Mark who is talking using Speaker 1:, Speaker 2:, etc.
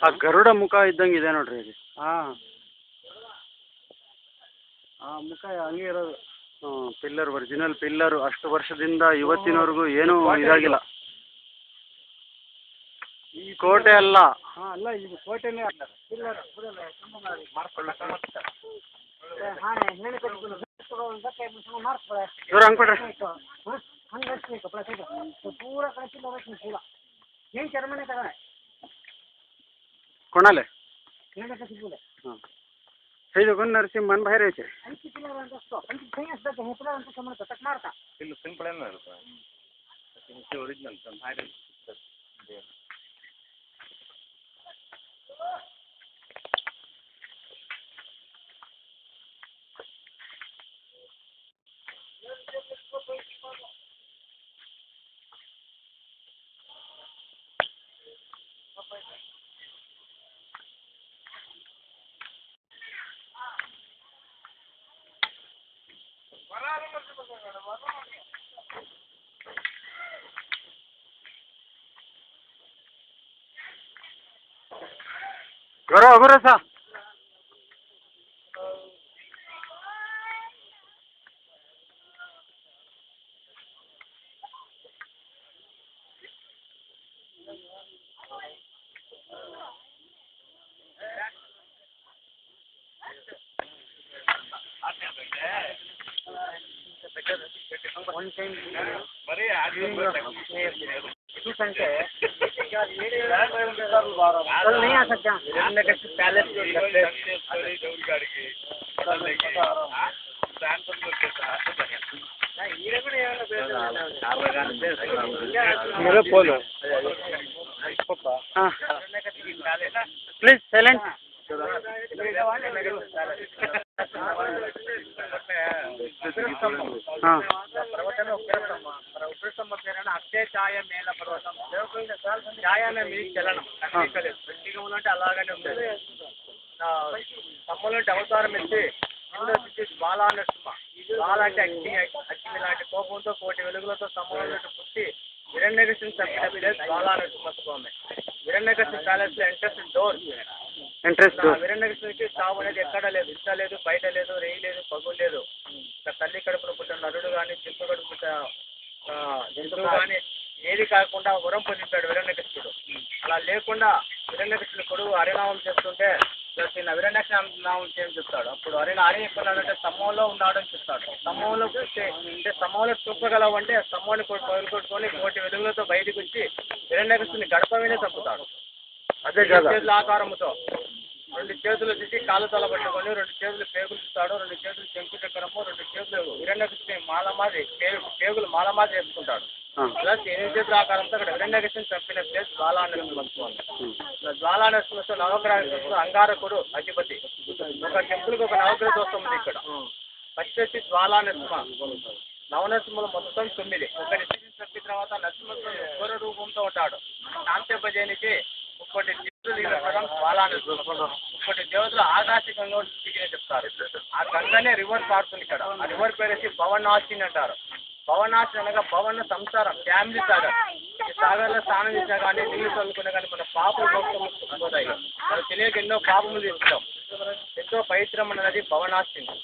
Speaker 1: ಆ ಗರುಡ ಮುಖ ಇದ್ದಂಗೆ ಇದೆ ನೋಡ್ರಿ ಇದು. ಹಾಂ, ಆ ಮುಖ ಹಂಗೆ ಇರೋದು. Pillar, original pillar. ಅಷ್ಟು ವರ್ಷದಿಂದ ಇವತ್ತಿನವರೆಗೂ ಏನೂ ಇದಾಗಿಲ್ಲ. ಈ ಕೋಟೆ ಅಲ್ಲ. ಹಾಂ, ಅಲ್ಲ, ಇದು ಕೋಟೆನೇ ಅಲ್ಲ. ಪಿಲ್ಲರ್ ಇವ್ರು ಹಂಗೆ ಕೊಡ್ರಿ. कोणाले हां हे दोघं नरसिंह मन बाहेर यायचे ओरिजिनल बाहेर गौरव अगोर सा कल नहीं आ सकते पैलेस मेरा फोन हाँ प्लीज साइलेंट हाँ అక్షయ ఛాయ మేళ పర్వతం ఛాయన మీ చలనం ప్రత్యేకంలో అంటే అలాగనే ఉండేది. తమ్ములంటే అవతారం ఎత్తి బాలా నరసింహ. బాల అంటే అగ్ని లాంటి కోపంతో కోటి వెలుగులతో సమ్మలంలో పుట్టి హిరణ్యకశిపుని చంపిన ప్లేస్ బాలా నరసింహ స్వామి. హిరణ్యకశిపుని ప్యాలెస్ లో ఎంట్రెన్స్ డోర్. హిరణ్యకశిపునికి సావు అనేది ఎక్కడ లేదు, ఇంత లేదు, బయట లేదు, రేయి లేదు, పగులు లేదు. తల్లి కడుపున పుట్టిన నరుడు కానీ జింపు కడుపు పుట్టిన జంతువు కానీ ఏది కాకుండా వరం పొందించాడు హిరణ్యకశిపుడు. అలా లేకుండా హిరణ్యకశిపుని కొడుకు హరినామం చేస్తుంటే హిరణ్యాక్ష నామం చేయని చెప్తాడు. అప్పుడు హరి ఎక్కడున్నాడంటే స్తంభంలో ఉన్నాడని చెప్తాడు. స్తంభంలో అంటే స్తంభంలో చూపగలవు అంటే స్తంభాన్ని పగులుకొట్టుకొని కోటి వెలుగులతో బయటకు వచ్చి హిరణ్యకశిపుని గడప మీదే చంపుతాడు. అదే చేతుల ఆకారముతో 2 చేతులు తీసి కాలు తల పట్టుకొని 2 చేతులు పేగులు ఇస్తాడు, 2 చేతులు శంకు చక్రము, 2 చేతులు హిరణ్యకశిపుని మాలమాది పేగులు మాలమాది వేసుకుంటాడు. ప్లస్ 8 చేతుల ఆకారంతో అక్కడ హిరణ్యకశిపుని చంపిన ప్లేస్ జ్వాలా నరసింహస్వామి. జ్వాలా నరసింహస్వామి నవగ్రహ అంగారకుడు అధిపతి. ఒక టెంపుల్కి ఒక నవగ్రహ దోషం ఉంది ఇక్కడ. ఫస్ట్ వచ్చి జ్వాలా నరసింహ. నవనరసింహులు మొత్తం 9. ఒకటి చంపిన తర్వాత నరసింహస్వామి ఉగ్ర రూపంతో ఉంటాడు. శాంతింపజేయనికి 30 చేతులు జ్వాలా నరసింహ. 30 దేవతలు ఆకాశికంగా చెప్తారు. ఆ గంగనే రివర్ పారుతుంది ఇక్కడ. ఆ రివర్ పేరు వచ్చి భవనాశిని అంటారు. భవనాశి అనగా భవన సంసారం, ఫ్యామిలీ సాగర్. ఈ సాగర్లో స్నానం చేసినా కానీ నీళ్లు చల్లుకున్నా కానీ మన పాపలు పోతాయి. మనకు తెలియక ఎన్నో పాపములు తీసుకుంటాం. ఎంతో పవిత్రమైనది భవనాశిని.